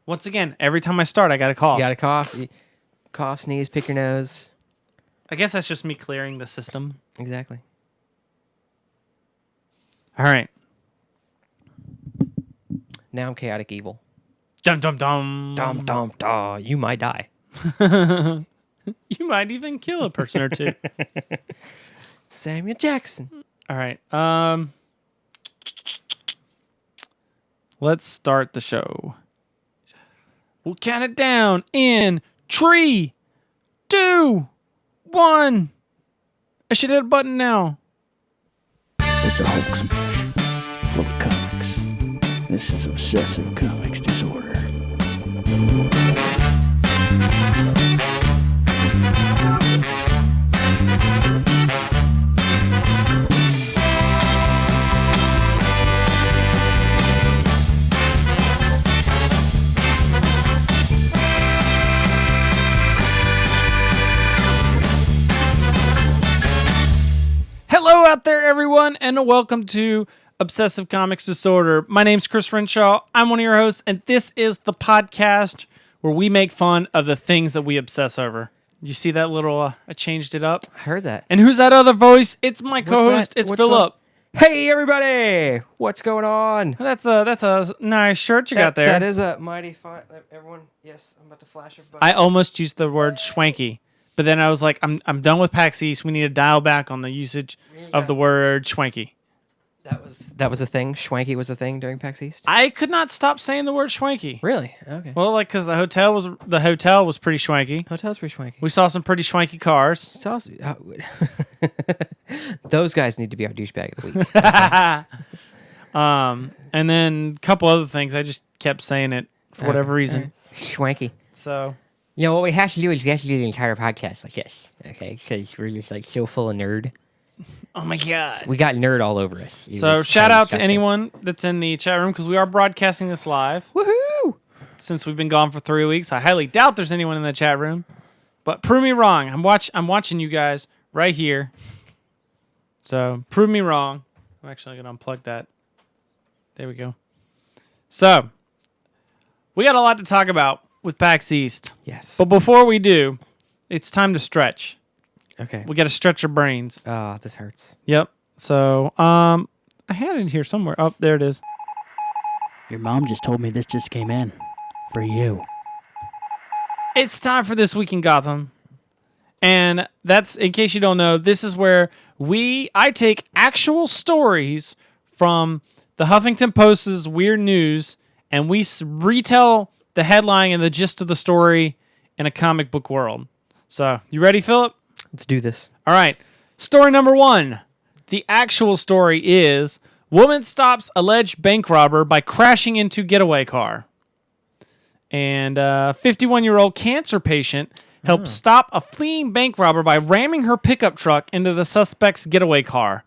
Once again, every time I start, I got to cough. You got to cough. Cough, sneeze, pick your nose. I guess that's just me clearing the system. Exactly. All right. Now I'm chaotic evil. Dum dum dum. Dum dum da. You might die. You might even kill a person or two. Samuel Jackson. All right. Let's start the show. We'll count it down in 3, 2, 1. I should hit a button now. It's a Hulk smash full of comics. This is Obsessive Comics Disorder. Hello out there, everyone, and welcome to Obsessive Comics Disorder. My name's Chris Renshaw. I'm one of your hosts, and this is the podcast where we make fun of the things that we obsess over. You see that little, I changed it up? I heard that. And who's that other voice? It's my co-host. It's Philip. Hey, everybody. What's going on? That's a nice shirt you got there. That is a mighty fine. Everyone, yes, I'm about to flash everybody. I almost used the word schwanky, but then I was like, I'm done with Pax East. We need to dial back on the usage of the word schwanky. That was a thing. Schwanky was a thing during Pax East. I could not stop saying the word schwanky. Really? Okay. Well, like, because the hotel was pretty schwanky. Hotel's pretty schwanky. We saw some pretty schwanky cars. Those guys need to be our douchebag of the week. And then a couple other things. I just kept saying it for whatever reason. Right. Schwanky. So, You know, what we have to do is we have to do the entire podcast like this. Okay? Because we're just like so full of nerd. oh my God. We got nerd all over us. So shout out to anyone that's in the chat room because we are broadcasting this live. Woohoo! Since we've been gone for 3 weeks. I highly doubt there's anyone in the chat room. But prove me wrong. I'm watching you guys right here. So prove me wrong. I'm actually going to unplug that. There we go. So we got a lot to talk about with PAX East. Yes. But before we do, it's time to stretch. Okay. We got to stretch our brains. Oh, this hurts. Yep. So I had it here somewhere. Oh, there it is. Your mom just told me this just came in. For you. It's time for This Week in Gotham. And that's, in case you don't know, this is where I take actual stories from the Huffington Post's Weird News, and we retell the headline and the gist of the story in a comic book world. So, you ready, Philip? Let's do this. All right. Story number 1. The actual story is, woman stops alleged bank robber by crashing into getaway car. And a 51-year-old cancer patient helped stop a fleeing bank robber by ramming her pickup truck into the suspect's getaway car.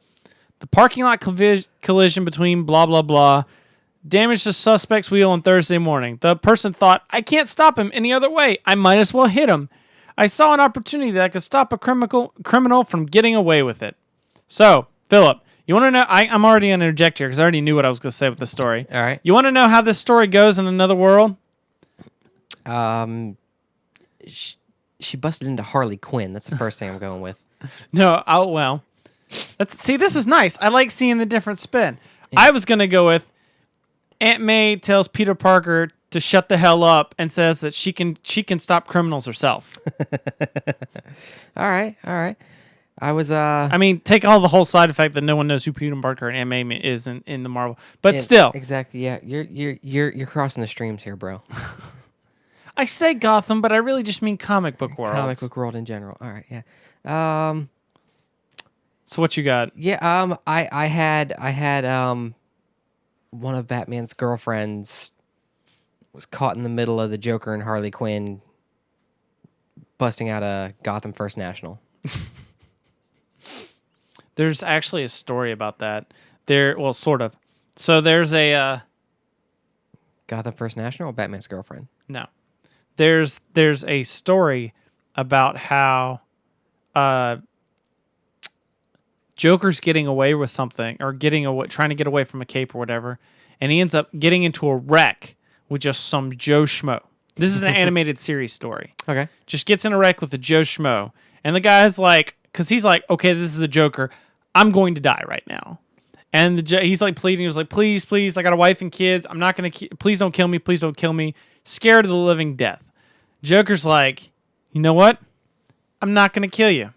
The parking lot collision between blah, blah, blah damaged the suspect's wheel on Thursday morning. The person thought, I can't stop him any other way. I might as well hit him. I saw an opportunity that I could stop a criminal from getting away with it. So, Philip, you want to know? I'm already going to interject here because I already knew what I was going to say with this story. All right. You want to know how this story goes in another world? She busted into Harley Quinn. That's the first thing I'm going with. No, well. This is nice. I like seeing the different spin. Yeah. I was going to go with Aunt May tells Peter Parker to shut the hell up and says that she can stop criminals herself. All right. I was I mean, take all the whole side effect that no one knows who Peter Parker and Aunt May is in the Marvel. But still. Exactly. Yeah. You're crossing the streams here, bro. I say Gotham, but I really just mean comic book world. Comic book world in general. All right, yeah. So what you got? Yeah, I had one of Batman's girlfriends was caught in the middle of the Joker and Harley Quinn busting out a Gotham First National. There's actually a story about that. Well, sort of. So there's a Gotham First National or Batman's girlfriend? No. There's a story about how Joker's getting away with something or trying to get away from a cape or whatever, and he ends up getting into a wreck with just some Joe Schmo. This is an animated series story. Okay. Just gets in a wreck with a Joe Schmo. And the guy's like, because he's like, okay, this is the Joker. I'm going to die right now. And he's like pleading. He was like, please, please, I got a wife and kids. I'm not going to, please don't kill me. Please don't kill me. Scared of the living death. Joker's like, you know what? I'm not going to kill you.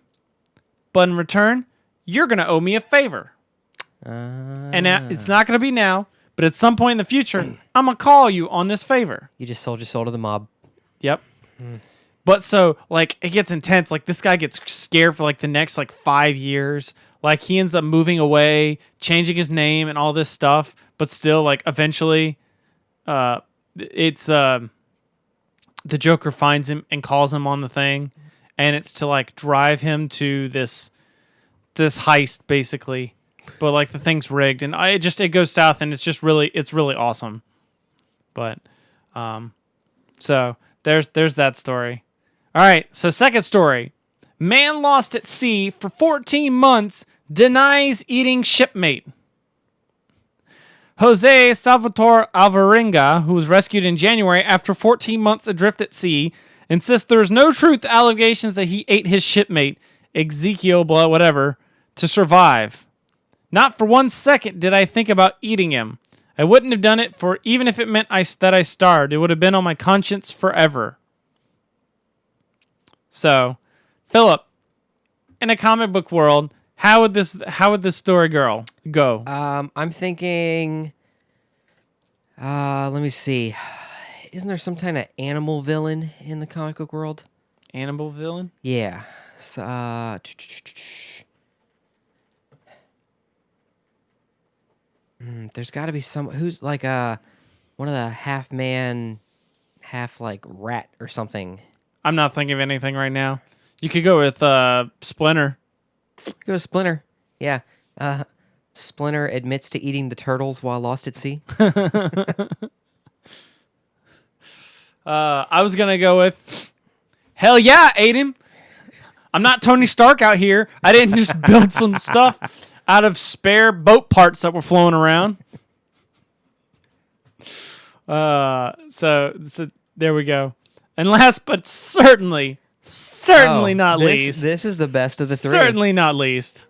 But in return, you're going to owe me a favor. And it's not going to be now, but at some point in the future, I'm going to call you on this favor. You just sold your soul to the mob. Yep. But so, like, it gets intense. Like, this guy gets scared for, like, the next, like, 5 years. Like, he ends up moving away, changing his name and all this stuff. But still, like, eventually, the Joker finds him and calls him on the thing. And it's to, like, drive him to this heist, basically. But, like, the thing's rigged. And it goes south, and it's really awesome. But, so, there's that story. All right, so second story. Man lost at sea for 14 months denies eating shipmate. Jose Salvatore Alvarenga, who was rescued in January after 14 months adrift at sea, insists there is no truth to allegations that he ate his shipmate, Ezekiel, whatever, to survive. Not for 1 second did I think about eating him. I wouldn't have done it for even if it meant that I starved. It would have been on my conscience forever. So, Philip, in a comic book world, how would this story go? I'm thinking. Let me see. Isn't there some kind of animal villain in the comic book world? Animal villain? Yeah. So, there's got to be some who's like one of the half man, half like rat or something. I'm not thinking of anything right now. You could go with Splinter. Go with Splinter. Yeah. Splinter admits to eating the turtles while lost at sea. I was gonna go with hell yeah, I ate him. I'm not Tony Stark out here. I didn't just build some stuff out of spare boat parts that were flowing around. So there we go. And last but certainly not least. This is the best of the three. Certainly not least.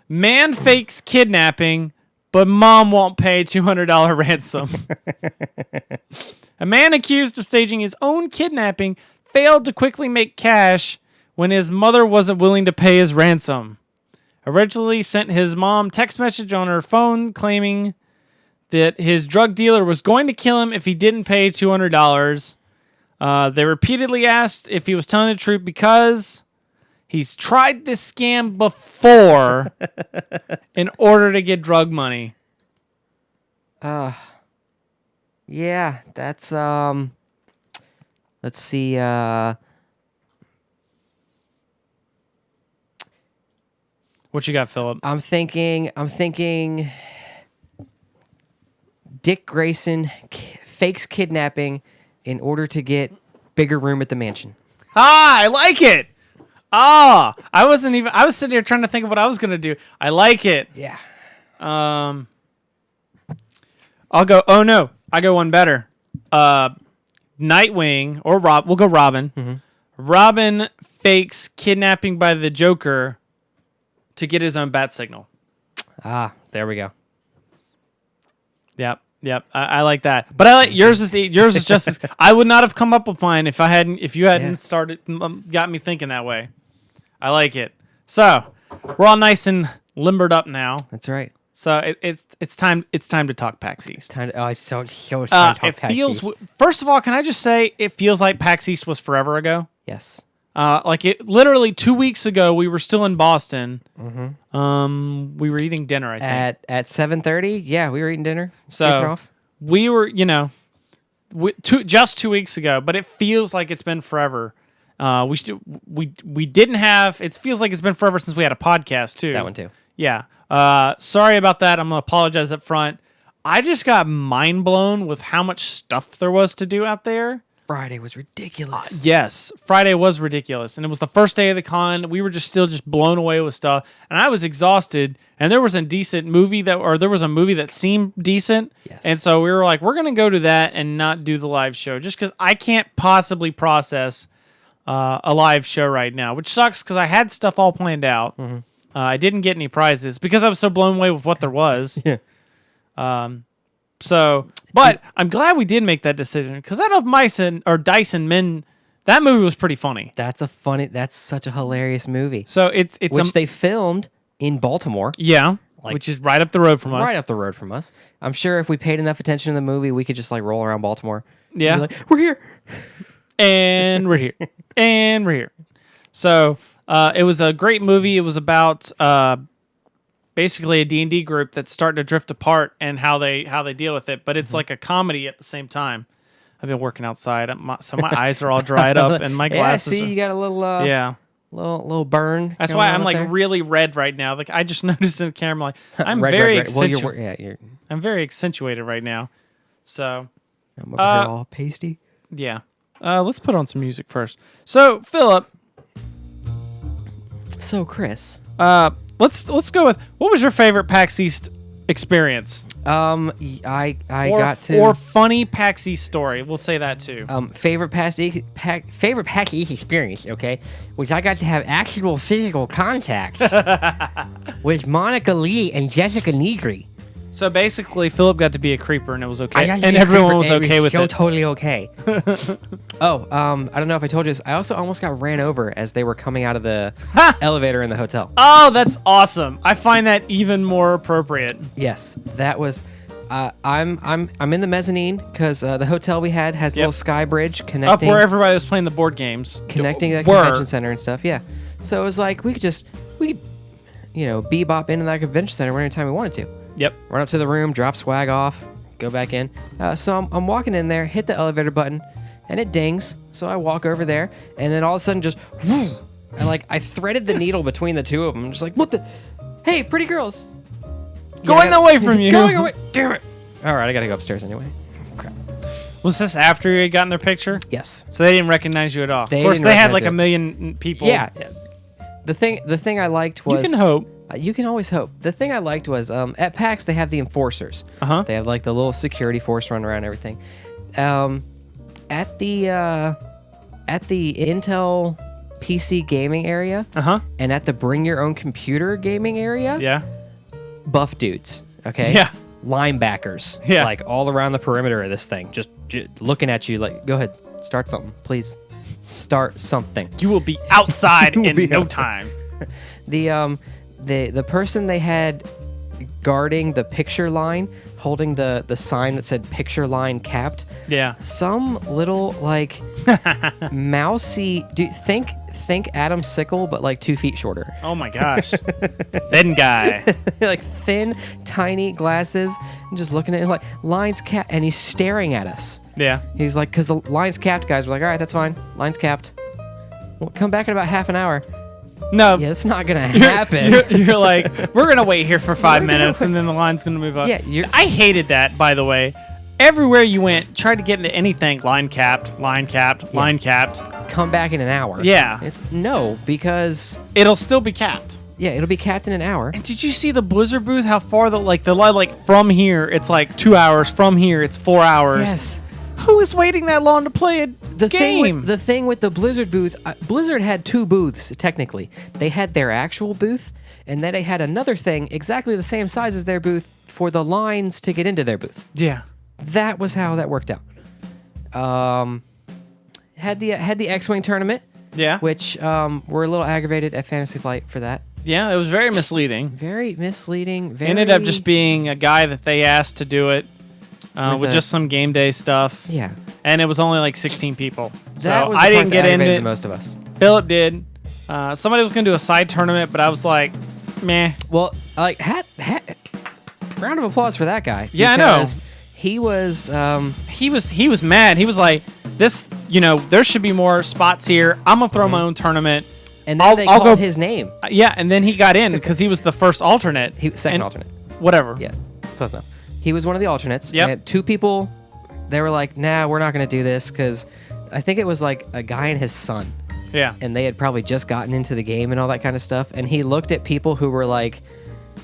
Man fakes kidnapping, but mom won't pay $200 ransom. A man accused of staging his own kidnapping failed to quickly make cash when his mother wasn't willing to pay his ransom. Originally sent his mom text message on her phone claiming that his drug dealer was going to kill him if he didn't pay $200. They repeatedly asked if he was telling the truth because he's tried this scam before in order to get drug money. Yeah, that's let's see, What you got, Philip? I'm thinking Dick Grayson fakes kidnapping in order to get bigger room at the mansion. I like it. I was sitting here trying to think of what I was going to do. I like it. Yeah. I'll go, I go one better. Nightwing or we'll go Robin. Mm-hmm. Robin fakes kidnapping by the Joker to get his own bat signal. There we go. Yep. I like that. But I like yours is just as I would not have come up with mine if you hadn't started got me thinking that way. I like it. So, we're all nice and limbered up now. That's right. So it's time to talk Pax East. Time to talk It Pax feels East. First of all, can I just say it feels like Pax East was forever ago? Yes. Like it literally 2 weeks ago we were still in Boston. Mm-hmm. We were eating dinner, I think. At 7:30? Yeah, we were eating dinner. So we were, just 2 weeks ago, but it feels like it's been forever. We didn't have. It feels like it's been forever since we had a podcast too. That one too. Yeah. Sorry about that. I'm gonna apologize up front. I just got mind blown with how much stuff there was to do out there. Friday was ridiculous. Yes, Friday was ridiculous, and it was the first day of the con. We were still blown away with stuff, and I was exhausted. And there was a decent movie there was a movie that seemed decent, Yes. and so we were like, we're gonna go to that and not do the live show, just because I can't possibly process a live show right now, which sucks because I had stuff all planned out. Mm-hmm. I didn't get any prizes because I was so blown away with what there was. Yeah. So, but I'm glad we did make that decision because that of Mice or Dice and Men, that movie was pretty funny. That's such a hilarious movie. So it's Which they filmed in Baltimore. yeah, which is right up the road from us. Right up the road from us. I'm sure if we paid enough attention to the movie, we could just like roll around Baltimore. Yeah. Be like, we're here. And we're here. And we're here. So it was a great movie. It was about basically a D&D group that's starting to drift apart and how they deal with it. But it's like a comedy at the same time. I've been working outside, so my eyes are all dried up and my glasses. Yeah, see, you got a little yeah. little burn. That's going why on I'm up like there. really red right now. Like I just noticed in the camera, like I'm Red, very red. Well, accentuated. I'm very accentuated right now. So I'm over here all pasty. yeah. Let's put on some music first. So Philip, So Chris, let's go with what was your favorite PAX East experience? I Or, got to or funny PAX East story. We'll say that too. favorite PAX East experience. Okay, which I got to have actual physical contact with Monica Lee and Jessica Negri. So basically, Philip got to be a creeper and it was okay, I got to and be a everyone creeper, was and okay with so it. totally okay. I don't know if I told you this. I also almost got ran over as they were coming out of the elevator in the hotel. Oh, that's awesome! I find that even more appropriate. Yes, that was. I'm in the mezzanine because the hotel we had has a little sky bridge Up connecting where everybody was playing the board games, connecting the Were. convention center and stuff. Yeah, so it was like we could bebop into that convention center anytime we wanted to. Yep. Run up to the room, drop swag off, go back in. So I'm walking in there, hit the elevator button, and it dings. So I walk over there, and then all of a sudden, just whoo, I threaded the needle between the two of them. Just like, what the? Hey, pretty girls, Going away from you. Going away! Damn it! All right, I gotta go upstairs anyway. Crap. Was this after you had gotten their picture? Yes. So they didn't recognize you at all. They Of course, didn't they had recognize like a it. million people. Yeah. The thing I liked was You can hope. You can always hope. The thing I liked was at PAX they have the enforcers. Uh-huh. They have like the little security force run around and everything. At the Intel PC gaming area Uh-huh. and at the bring your own computer gaming area, Yeah. buff dudes. Okay. Yeah. Linebackers. Yeah. Like all around the perimeter of this thing, just looking at you. Like, go ahead, start something, please. Start something. You will be outside will in be no out- time. The person they had guarding the picture line, holding the sign that said picture line capped, Yeah. some little like mousy think Adam Sickle but like 2 feet shorter. Oh my gosh. Thin guy. Like thin, tiny glasses and just looking at it like lines capped, and he's staring at us. Yeah. He's like, because the line's capped, guys. We're like, all right, that's fine. Line's capped. We'll come back in about half an hour. No. Yeah, it's not gonna happen. You're like, we're gonna wait here for 5 minutes and then the line's gonna move up. Yeah, I hated that, by the way. Everywhere you went, tried to get into anything, line capped, line capped, line capped. Come back in an hour. Yeah. It's no, because It'll still be capped. yeah, it'll be capped in an hour. And did you see the Blizzard booth? How far the line from here, it's like 2 hours. From here, it's 4 hours. Yes. Who is waiting that long to play a The game? thing with the Blizzard booth, Blizzard had 2 booths technically. They had their actual booth, and then they had another thing exactly the same size as their booth for the lines to get into their booth. Yeah. That was how that worked out. Had the X-wing tournament, Yeah. which we're a little aggravated at Fantasy Flight for that. Yeah, it was very misleading. Very misleading. Very Ended up just being a guy that they asked to do it with a- just some game day stuff. yeah. And it was only like 16 people. So That was the I part didn't that get into aggravated it. most of us. Philip did. Somebody was going to do a side tournament, but I was like, meh. Well, like round of applause for that guy. Yeah, I know. because he was He was mad. He was like, this, there should be more spots here. I'm going to throw my own tournament. and then they I'll called go- his name. Yeah, and then he got in because he was the first alternate. He second And- alternate. Whatever. Yeah, close enough. He was one of the alternates. Yep. And 2 people, they were like, "Nah, we're not going to do this because I think it was like a guy and his son, Yeah. and they had probably just gotten into the game and all that kind of stuff. And he looked at people who were like,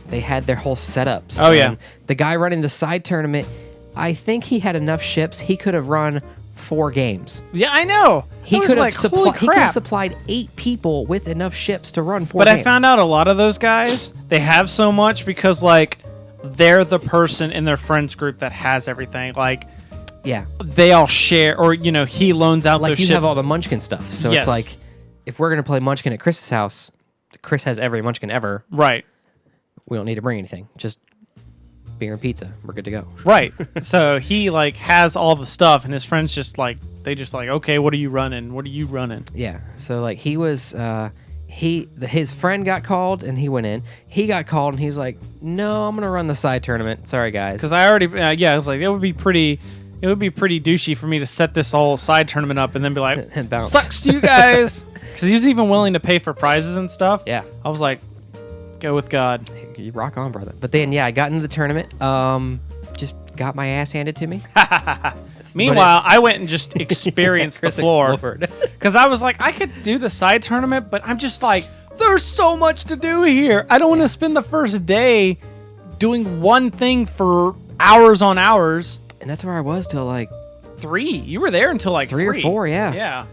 they had their whole setups. Oh, yeah. And the guy running the side tournament, I think he had enough ships. He could have run 4 games. Yeah, I know. He I was could have like, holy he could have crap. supplied 8 people with enough ships to run 4 But games. I found out a lot of those guys, they have so much because, like, they're the person in their friends group that has everything. Like, Yeah. they all share, or, you know, he loans out Like their you ship. have all the Munchkin stuff. So Yes. it's like, if we're going to play Munchkin at Chris's house, Chris has every Munchkin ever. Right. We don't need to bring anything. Just beer and pizza. We're good to go. Right. So he, like, has all the stuff, and his friends just, like, they just, like, okay, what are you running? What are you running? Yeah. So like he was, his friend got called and he went in. He got called and he's like, no, I'm gonna run the side tournament. Sorry guys. Because I already, I was like, it would be pretty douchey for me to set this whole side tournament up and then be like, And bounce. sucks to you guys. Because he was even willing to pay for prizes and stuff. Yeah. I was like, go with God. You rock on, brother. But then yeah, I got into the tournament. Just got my ass handed to me. Meanwhile, I went and just experienced the Chris floor. explored. Because I was like, I could do the side tournament, but I'm just like, there's so much to do here. I don't want to spend the first day doing one thing for hours on hours. And that's where I was till like 3. You were there until like 3 or 4, yeah. Yeah.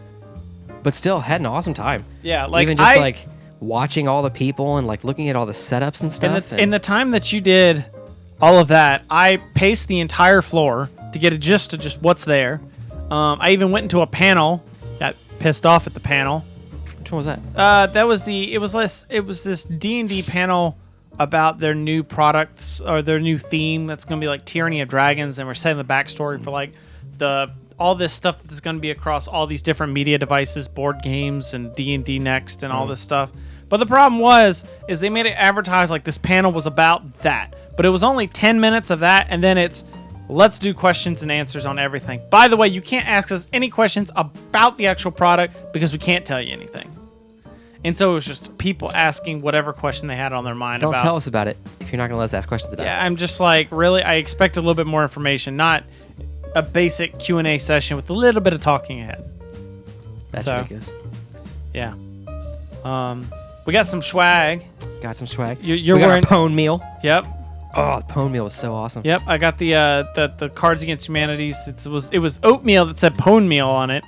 But still had an awesome time. Yeah. Like, even just like watching all the people and like looking at all the setups and stuff. in the time that you did all of that, I paced the entire floor to get a gist of just what's there. I even went into a panel, got pissed off at the panel. Which one was that? It was this D&D panel about their new products or their new theme that's going to be like Tyranny of Dragons, and we're setting the backstory for like all this stuff that's going to be across all these different media devices, board games, and D&D Next, and all this stuff. But the problem is they made it advertise like this panel was about that, but it was only 10 minutes of that, and then it's let's do questions and answers on everything. By the way, you can't ask us any questions about the actual product because we can't tell you anything. And so it was just people asking whatever question they had on their mind Don't about. tell us about it if you're not going to let us ask questions about Yeah, it. I'm just like, really, I expect a little bit more information, not a basic Q&A session with a little bit of talking ahead. That's so, ridiculous. Yeah. We got some swag. Got some swag. You're we got wearing a pone meal. Yep. Oh, the pone meal was so awesome. Yep, I got the Cards Against Humanities. It was oatmeal that said pone meal on it.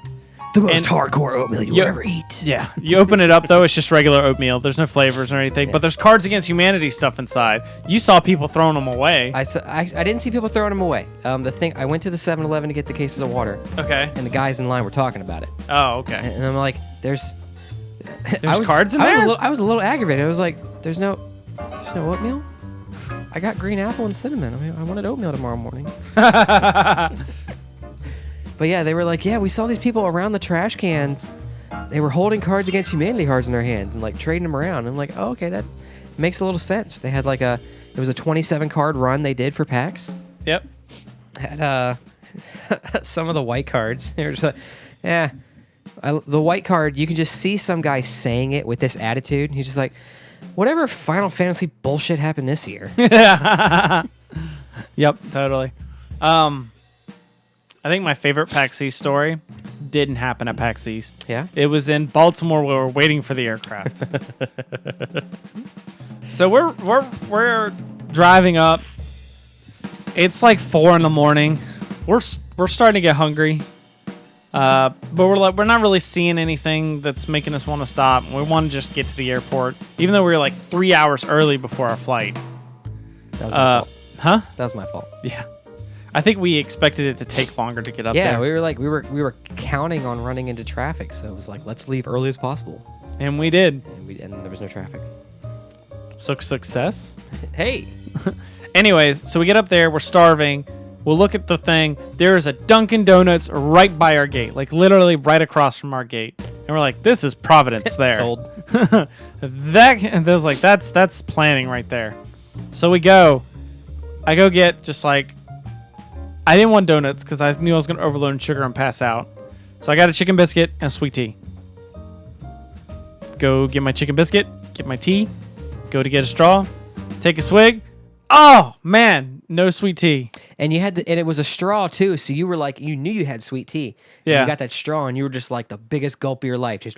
The most And- hardcore oatmeal you'll ever eat. Yeah, you open it up though, it's just regular oatmeal. There's no flavors or anything, but there's Cards Against Humanity stuff inside. You saw people throwing them away. I didn't see people throwing them away. I went to the 7-Eleven to get the cases of water, Okay. and the guys in line were talking about it. Oh, okay. And I'm like, there's cards in there? I was a little aggravated. I was like, there's no oatmeal? I got green apple and cinnamon. I mean, I wanted oatmeal tomorrow morning. But yeah, they were like, yeah, we saw these people around the trash cans. They were holding Cards Against Humanity cards in their hand and like trading them around. I'm like, oh, okay, that makes a little sense. They had like it was a 27 card run they did for PAX. Yep. Had some of the white cards. They were just like, yeah. The white card, you can just see some guy saying it with this attitude. He's just like, whatever Final Fantasy bullshit happened this year. Yep, totally. I think my favorite PAX East story didn't happen at PAX East. Yeah? It was in Baltimore where we're waiting for the aircraft. So we're driving up. It's like 4 a.m. We're starting to get hungry. But we're not really seeing anything that's making us want to stop. We want to just get to the airport, even though we were like 3 hours early before our flight. That was my fault. Huh? That was my fault. Yeah. I think we expected it to take longer to get up Yeah, there. we were counting on running into traffic, so it was like, let's leave early as possible. And we did. And there was no traffic. So success. Hey, Anyways, so we get up there. We're starving. We'll look at the thing. There is a Dunkin' Donuts right by our gate, like literally right across from our gate. And we're like, this is Providence there. sold. That's planning right there. So we go. I go get just like, I didn't want donuts because I knew I was going to overload in sugar and pass out. So I got a chicken biscuit and a sweet tea. Go get my chicken biscuit, get my tea, go to get a straw, take a swig. Oh man, no sweet tea. And you had and it was a straw too, so you were like, you knew you had sweet tea. And Yeah. you got that straw, and you were just like the biggest gulp of your life. Just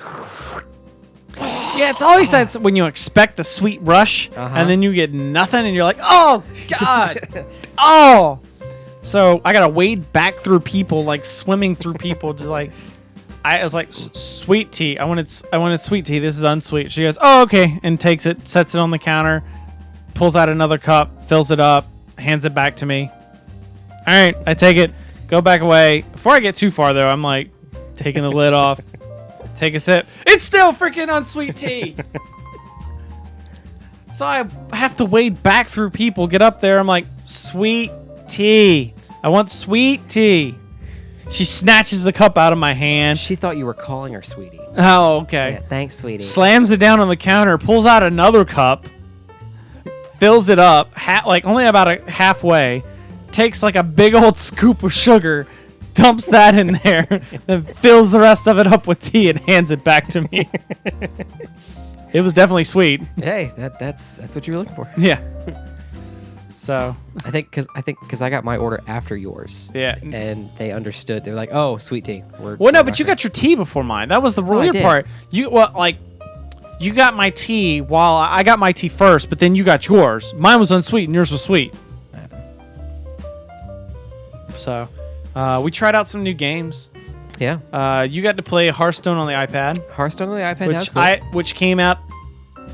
Yeah, it's always that when you expect the sweet rush and then you get nothing and you're like, oh God. Oh. So I gotta wade back through people, like swimming through people, just like I was like, sweet tea. I wanted sweet tea. This is unsweet. She goes, oh, okay, and takes it, sets it on the counter, pulls out another cup, fills it up, hands it back to me. All right, I take it, go back away. Before I get too far though, I'm like taking the lid off, take a sip. It's still freaking unsweet tea. So I have to wade back through people, get up there. I'm like, sweet tea. I want sweet tea. She snatches the cup out of my hand. she thought you were calling her sweetie. Oh, okay. Yeah, thanks, sweetie. Slams it down on the counter, pulls out another cup, fills it up, like only about halfway, takes like a big old scoop of sugar, dumps that in there, then fills the rest of it up with tea and hands it back to me. It was definitely sweet. Hey, that's what you were looking for. Yeah. So I think because I got my order after yours. yeah. And they understood. They were like, "Oh, sweet tea." Well, no, but you got your tea before mine. That was the I weird did. part. You got my tea while I got my tea first, but then you got yours. Mine was unsweet and yours was sweet. So, we tried out some new games. Yeah. You got to play Hearthstone on the iPad, Hearthstone on the iPad. That was cool. which came out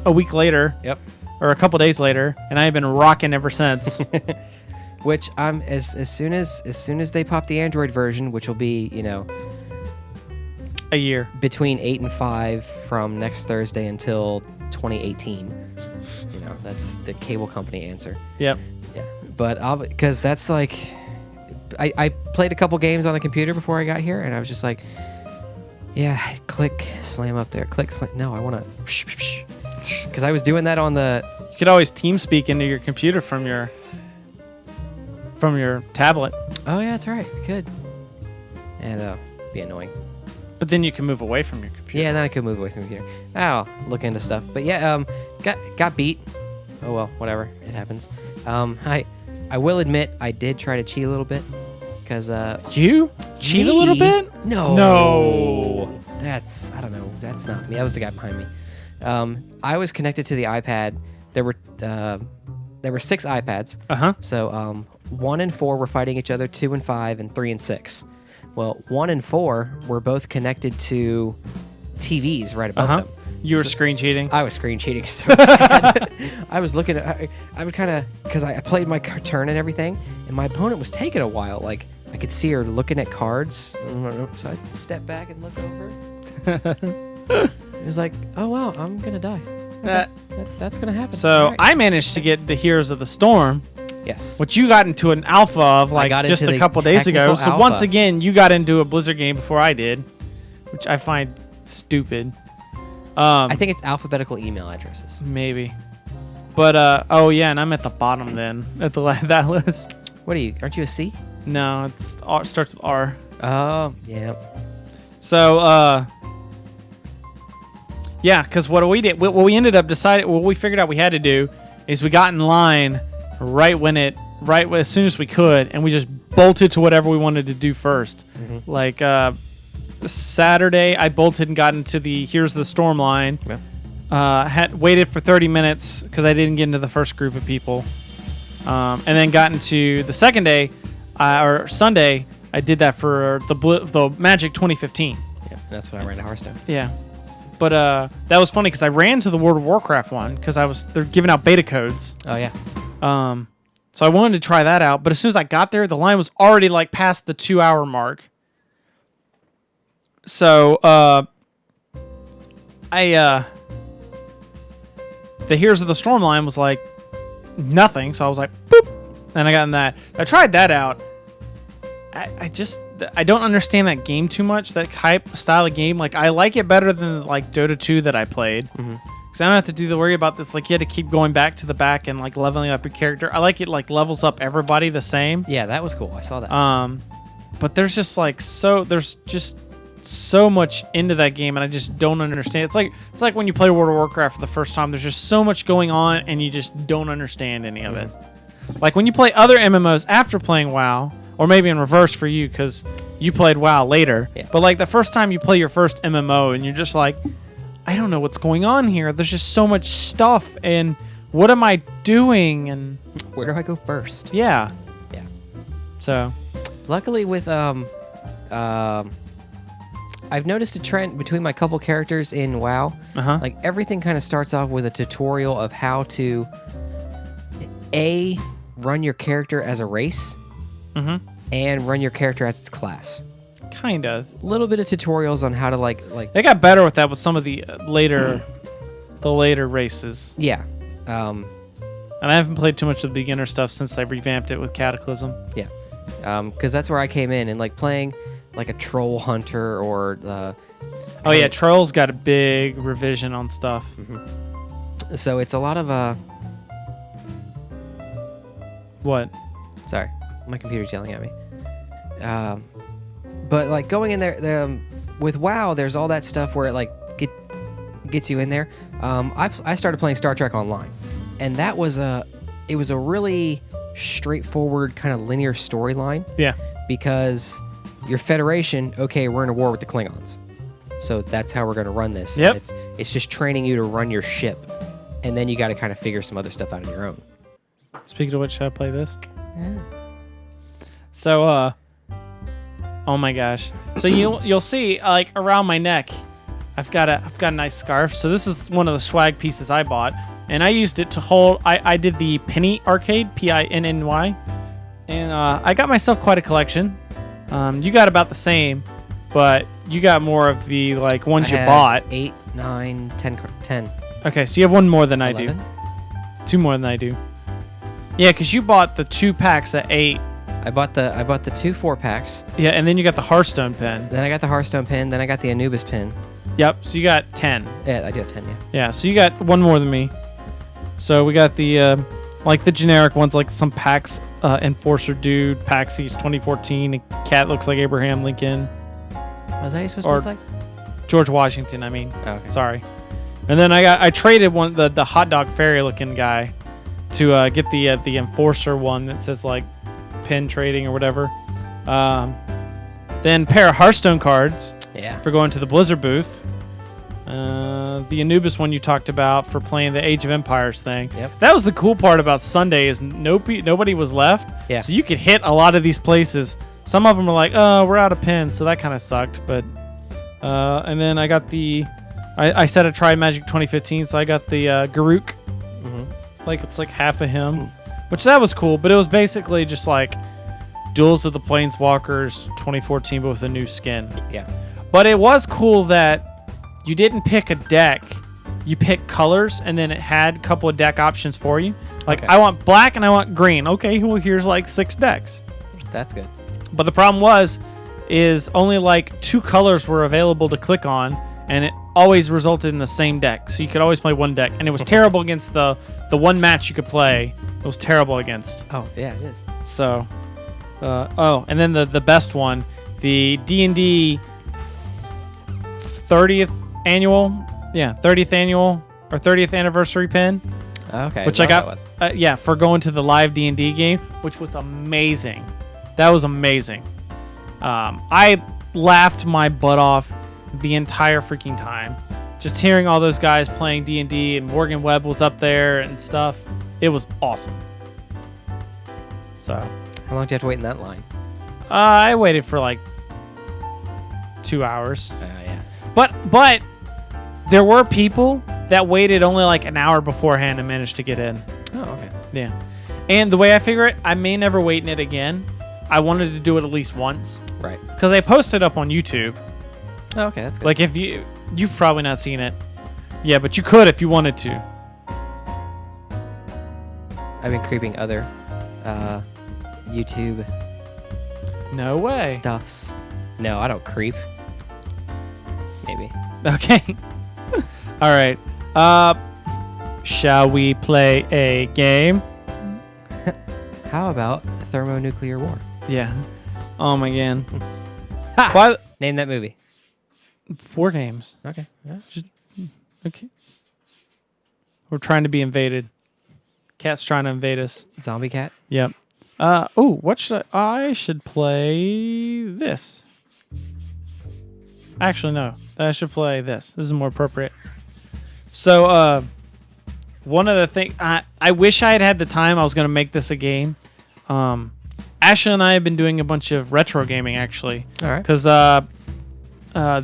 a week later. Yep. Or a couple days later, and I've been rocking ever since. Which I'm as soon as they pop the Android version, which will be A year. between 8 and 5 from next Thursday until 2018. That's the cable company answer. Yep. Yeah, but because that's like, I played a couple games on the computer before I got here, and I was just like, yeah, click, slam up there, click, slam. No, I want to, because I was doing that on the. You could always TeamSpeak into your computer from your tablet, Oh yeah, that's right. I could. And be annoying. but then you can move away from your computer. Yeah, and then I could move away from the computer. I'll look into stuff. But yeah, got beat. Oh well, whatever. It happens. I will admit I did try to cheat a little bit, because You cheat a little Me? bit? No. That's, I don't know. That's not me. That was the guy behind me. I was connected to the iPad. There were 6 iPads. Uh-huh. So 1 and 4 were fighting each other. 2 and 5, and 3 and 6. Well, 1 and 4 were both connected to TVs right above them. You were So- screen cheating. I was screen cheating so bad. I was looking at. I would kind of, because I played my turn and everything, and my opponent was taking a while. Like I could see her looking at cards, so I step back and look over. It was like, oh wow, I'm gonna die. Okay, that's gonna happen. So All right. I managed to get the Heroes of the Storm, yes. which you got into an alpha of like got just into a the couple days ago. technical So alpha. once again, you got into a Blizzard game before I did, which I find stupid. I think it's alphabetical email addresses. Maybe. But oh yeah, and I'm at the bottom then at that list. What are you? Aren't you a C? No, it's R, starts with R. Oh yeah. So yeah, because what we did, what we ended up deciding, what we figured out we had to do is we got in line as soon as we could, and we just bolted to whatever we wanted to do first. Mm-hmm. Like Saturday, I bolted and got into the Here's the Storm line. Yeah. Had waited for 30 minutes because I didn't get into the first group of people, and then got into the second day or Sunday. I did that for the Magic 2015. Yeah. That's what I ran at Hearthstone. Yeah, but that was funny because I ran to the World of Warcraft one because they're giving out beta codes. Oh yeah. So I wanted to try that out, but as soon as I got there, the line was already like past the 2-hour mark. So the Heroes of the Storm line was like nothing, so I was like, boop, and I got in that. I tried that out. I don't understand that game too much, that type style of game. Like, I like it better than like Dota 2 that I played. Because I don't have to do the worry about this. Like, you had to keep going back to the back and like leveling up your character. I like it like levels up everybody the same. Yeah, that was cool. I saw that. But there's just so much into that game, and I just don't understand. It's like when you play World of Warcraft for the first time. There's just so much going on, and you just don't understand any of it. like when you play other MMOs after playing WoW, or maybe in reverse for you because you played WoW later. Yeah. But like the first time you play your first MMO and you're just like, I don't know what's going on here. There's just so much stuff, and what am I doing? And Where do I go first? yeah. Yeah. So Luckily with I've noticed a trend between my couple characters in WoW. Uh-huh. Like everything kind of starts off with a tutorial of how to run your character as a race and run your character as its class. kind of. A little bit of tutorials on how to like They got better with that with some of the later races. yeah. And I haven't played too much of the beginner stuff since they revamped it with Cataclysm. Yeah. Because that's where I came in and like playing like a troll hunter or Oh yeah, Troll's got a big revision on stuff. so it's a lot of What? sorry, my computer's yelling at me. But like going in there with WoW, there's all that stuff where it like gets you in there. I started playing Star Trek Online, and that was a really straightforward kind of linear storyline. Yeah. Because your Federation, okay, we're in a war with the Klingons, so that's how we're going to run this. Yep. And it's just training you to run your ship, and then you got to kind of figure some other stuff out on your own. Speaking of which, should I play this? Yeah. So, oh my gosh. So you'll see like around my neck, I've got a nice scarf. So this is one of the swag pieces I bought, and I used it to hold. I did the Penny Arcade, Pinny, and I got myself quite a collection. You got about the same, but you got more of the like ones you bought. 8, 9, 10. Okay, so you have one more than 11? I do. 2 more than I do. Yeah, because you bought the 2 packs at 8. I bought the 2 4-packs. Yeah, and then you got the Hearthstone pen. Then I got the Hearthstone pin. Then I got the Anubis pin. Yep, so you got 10. Yeah, I do have 10. Yeah. Yeah, so you got one more than me. So we got the like the generic ones, like some Pax Enforcer dude, Pax East 2014. A cat looks like Abraham Lincoln. Was that you supposed Or- to look like? George Washington, I mean. Oh, okay. Sorry. And then I traded one the hot dog fairy looking guy to get the Enforcer one that says like pin trading or whatever. Then pair of Hearthstone cards Yeah. for going to the Blizzard booth. The Anubis one you talked about for playing the Age of Empires thing. Yep. That was the cool part about Sunday is nobody was left. Yeah. So you could hit a lot of these places. Some of them were like, oh, we're out of pins, so that kind of sucked. But and then I got I said I tried Magic 2015, so I got the Garuk. Like it's like half of him, which that was cool. But it was basically just like Duels of the Planeswalkers 2014, but with a new skin. Yeah. But it was cool that you didn't pick a deck. You picked colors, and then it had a couple of deck options for you. Like, Okay. I want black and I want green. Okay, well, here's like 6 decks. That's good. But the problem is only like 2 colors were available to click on, and it always resulted in the same deck. So you could always play one deck, and it was terrible against the one match you could play. It was terrible against. Oh, yeah, it is. So, and then the best one, the D&D 30th annual or 30th anniversary pin, Okay. which well, I got, that was. for going to the live D&D game, which was amazing. That was amazing. I laughed my butt off the entire freaking time. Just hearing all those guys playing D&D, and Morgan Webb was up there and stuff. It was awesome. So, How long do you have to wait in that line? I waited for like 2 hours. Yeah. But there were people that waited only like an hour beforehand and managed to get in. Oh, okay. Yeah. And the way I figure it, I may never wait in it again. I wanted to do it at least once. Right. Because they posted up on YouTube. Oh, okay, that's good. Like if you've probably not seen it. Yeah, but you could if you wanted to. I've been creeping other YouTube No way. stuffs. No, I don't creep. Maybe. Okay. All right. Shall we play a game? How about thermonuclear war? Yeah. Oh my god. Ha! But Name that movie. war games. Okay. Yeah. Okay. We're trying to be invaded. Cat's trying to invade us. Zombie cat. Yep. What should I should play this. Actually, no. I should play this. This is more appropriate. So, one of the things I wish I had had the time. I was gonna make this a game. Ashley and I have been doing a bunch of retro gaming actually. All right. Because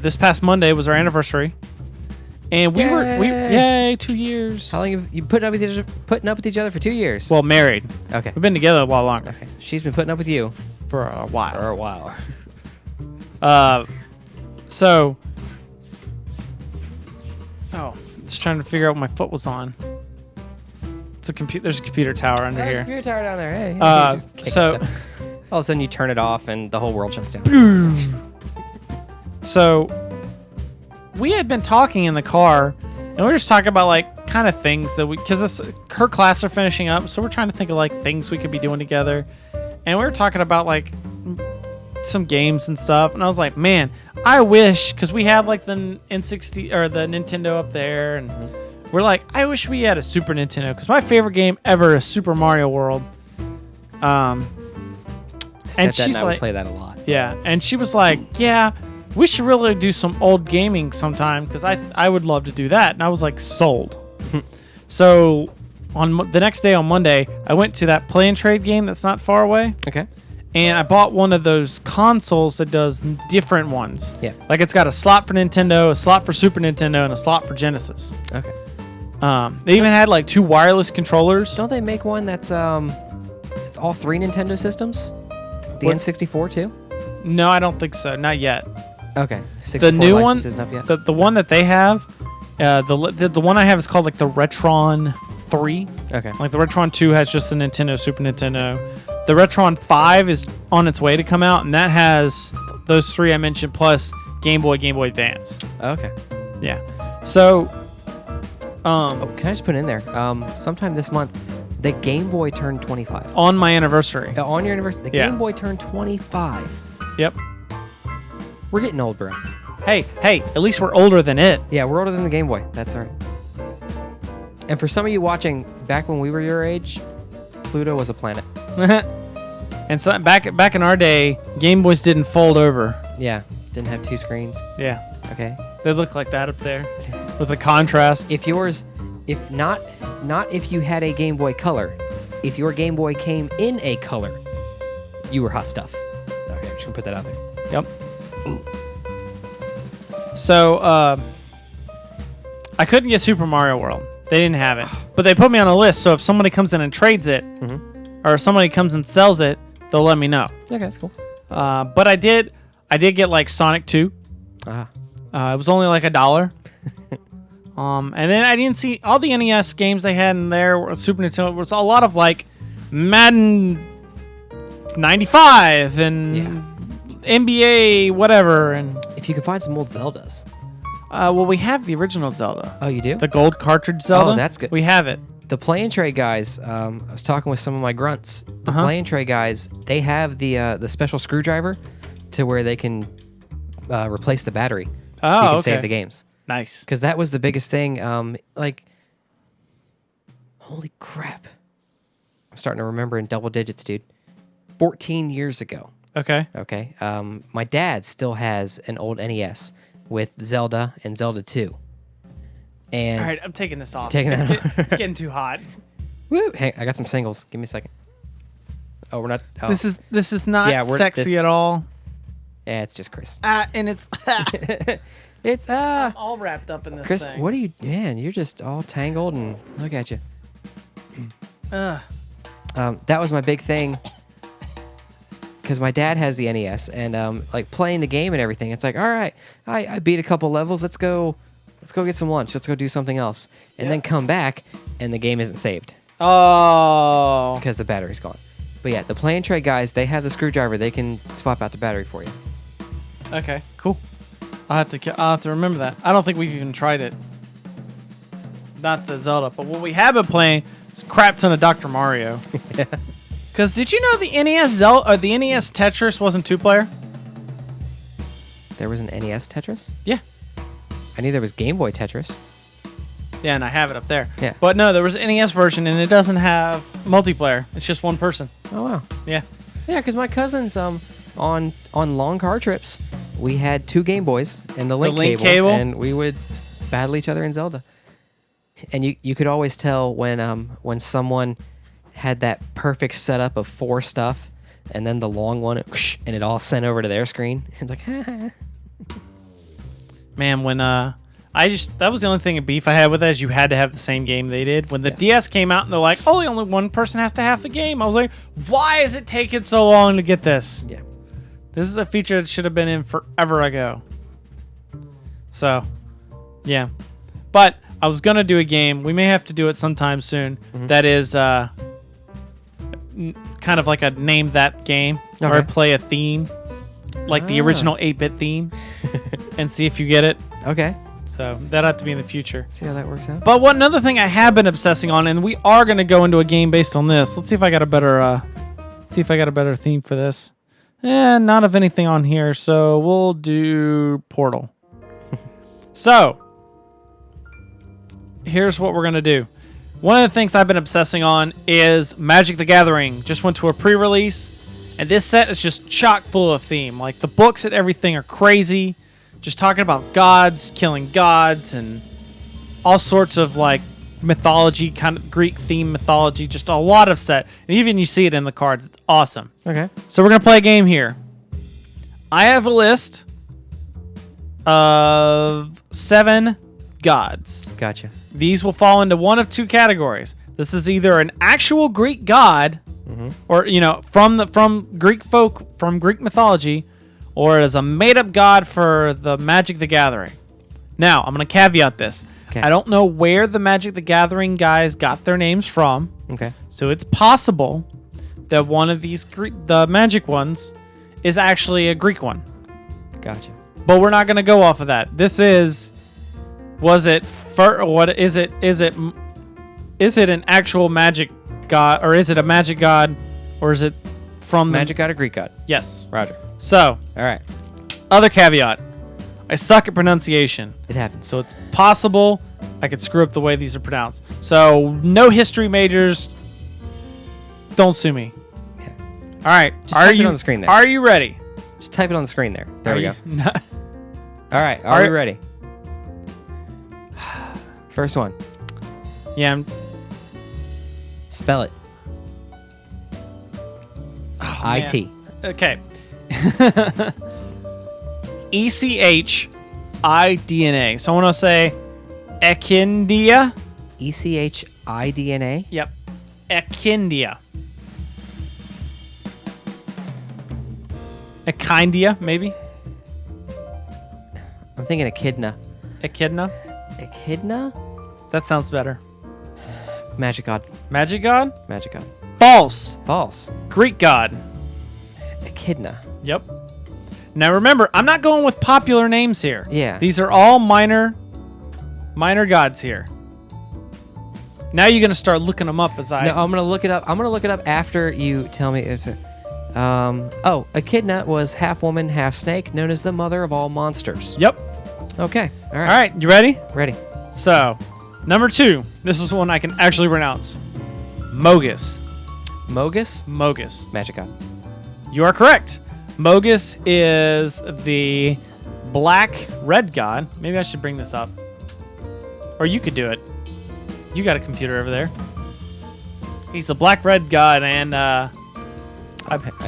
this past Monday was our anniversary, and we yay 2 years. How long have you putting up with each other for 2 years? Well, married. Okay. We've been together a while longer. Okay. She's been putting up with you For a while. for a while. So. Oh, just trying to figure out what my foot was on. It's a There's a computer tower under There's a here. computer tower down there. Hey, just kick So. it. All of a sudden you turn it off and the whole world shuts down. So, we had been talking in the car, and we were just talking about like kind of things that because her class are finishing up, so we're trying to think of like things we could be doing together, and we were talking about like some games and stuff, and I was like, man, I wish because we have like the N60 or the Nintendo up there, and we're like, I wish we had a Super Nintendo because my favorite game ever is Super Mario World. And Stepdad she's and I would like, play that a lot. yeah, and she was like, yeah, we should really do some old gaming sometime because I would love to do that. And I was like, sold. So on the next day on Monday, I went to that play and trade game that's not far away. Okay. And I bought one of those consoles that does different ones. Yeah. Like it's got a slot for Nintendo, a slot for Super Nintendo, and a slot for Genesis. Okay. They even had like 2 wireless controllers. Don't they make one that's it's all 3 Nintendo systems? The What? N64 too? No, I don't think so. Not yet. Okay. 64 The new one, license isn't up yet. the one that they have, the one I have is called like the Retron 3. Okay. Like the Retron 2 has just the Nintendo, Super Nintendo. The Retron 5 is on its way to come out, and that has those 3 I mentioned plus Game Boy, Game Boy Advance. Okay. Yeah. So, Oh, can I just put in there? Sometime this month, the Game Boy turned 25. on my anniversary. On your anniversary, the Yeah. Game Boy turned 25. Yep. We're getting old, bro. Hey, at least we're older than it. Yeah, we're older than the Game Boy. That's all right. And for some of you watching, back when we were your age, Pluto was a planet. And so back in our day, Game Boys didn't fold over. Yeah, didn't have 2 screens. Yeah. Okay. They look like that up there with the contrast. If not if you had a Game Boy Color, if your Game Boy came in a color, you were hot stuff. Okay, I'm just gonna put that out there. Yep. So, I couldn't get Super Mario World. They didn't have it. But they put me on a list, so if somebody comes in and trades it, or if somebody comes and sells it, they'll let me know. Okay, that's cool. But I did get like Sonic 2. Ah, It was only like $1. And then I didn't see all the NES games they had in there. Super Nintendo was a lot of like Madden 95 and NBA whatever. And if you could find some old Zeldas. well, we have the original Zelda, Oh, you do? the gold cartridge Zelda. Oh, that's good. We have it. The Play and Trade guys, I was talking with some of my grunts. The Play and Trade guys, they have the special screwdriver to where they can replace the battery so you can save the games. Nice. Because that was the biggest thing. Like, holy crap. I'm starting to remember in double digits, dude. 14 years ago. Okay. Okay. My dad still has an old NES with Zelda and Zelda 2. And All right, I'm taking this off. Taking it's, that off. it's getting too hot. Woo! Hey, I got some singles. Give me a second. Oh, we're not. Oh. This is not Yeah, sexy at all. Yeah, it's just Chris. And it's It's all wrapped up in this Chris, thing. what are you? Man, you're just all tangled and look at you. That was my big thing. Because my dad has the NES and like playing the game and everything. It's like, all right, I beat a couple levels. Let's go get some lunch. Let's go do something else, and then come back and the game isn't saved Oh. because the battery's gone. But yeah, the Play and Trade guys, they have the screwdriver. They can swap out the battery for you. Okay, cool. I'll have to remember that. I don't think we've even tried it. Not the Zelda, but what we have been playing is a crap ton of Dr. Mario. Yeah. Because did you know the NES Zelda or the NES Tetris wasn't 2-player? There was an NES Tetris? Yeah. I knew there was Game Boy Tetris. Yeah, and I have it up there. Yeah. But no, there was an NES version, and it doesn't have multiplayer. It's just one person. Oh wow. Yeah. Yeah, because my cousins on long car trips, we had 2 Game Boys and the link cable? and we would battle each other in Zelda. And you could always tell when someone had that perfect setup of 4 stuff, and then the long one, and it all sent over to their screen. It's like, Man, when that was the only thing of beef I had with that is you had to have the same game they did. When the DS came out and they're like, oh, only one person has to have the game. I was like, why is it taking so long to get this? yeah. This is a feature that should have been in forever ago. So, yeah. But I was going to do a game. We may have to do it sometime soon. That is kind of like a name that game. Okay. Or play a theme. Like the original 8-bit theme. And see if you get it. Okay. So that'll have to be in the future. See how that works out. But another thing I have been obsessing on, and we are going to go into a game based on this. Let's see if I got a better theme for this. Not of anything on here, so we'll do Portal. So, here's what we're going to do. One of the things I've been obsessing on is Magic the Gathering. Just went to a pre-release, and this set is just chock full of theme. Like, the books and everything are crazy. Just talking about gods, killing gods, and all sorts of, like, mythology, kind of Greek theme mythology, just a lot of set. And even you see it in the cards. It's awesome. Okay. So we're going to play a game here. I have a list of 7 gods. Gotcha. These will fall into one of 2 categories. This is either an actual Greek god, or, from Greek folk, from Greek mythology, or it is a made-up god for the Magic the Gathering. Now, I'm going to caveat this. Okay. I don't know where the Magic the Gathering guys got their names from. Okay. So it's possible that one of these the Magic ones is actually a Greek one. Gotcha. But we're not going to go off of that. Is it an actual magic god, or is it a magic god, or is it from Magic god or Greek god? Yes. Roger. So, All right. other caveat. I suck at pronunciation. It happens. So it's possible I could screw up the way these are pronounced. So no history majors, don't sue me. Yeah. All right. Just type it on the screen there. Are you ready? Just type it on the screen there. There we go. go. All right. Are we ready? First one. Yeah. Spell it. IT. Okay. ECHIDNA. So I want to say Echindia. ECHIDNA. Yep. Echindia. Echindia, maybe. I'm thinking Echidna. Echidna. Echidna? That sounds better. Magic god. Magic god? Magic god. False. False. Greek god. Echidna. Yep. Now remember, I'm not going with popular names here. Yeah. These are all minor gods here. Now you're gonna start looking them up as I. No, I'm gonna look it up. I'm gonna look it up after you tell me. Echidna was half woman, half snake, known as the mother of all monsters. Yep. Okay. All right. All right. You ready? Ready. So, number 2. This is one I can actually pronounce. Mogus. Mogus. Mogus. Magic god. You are correct. Mogus is the black-red god. Maybe I should bring this up. Or you could do it. You got a computer over there. He's a black-red god, and I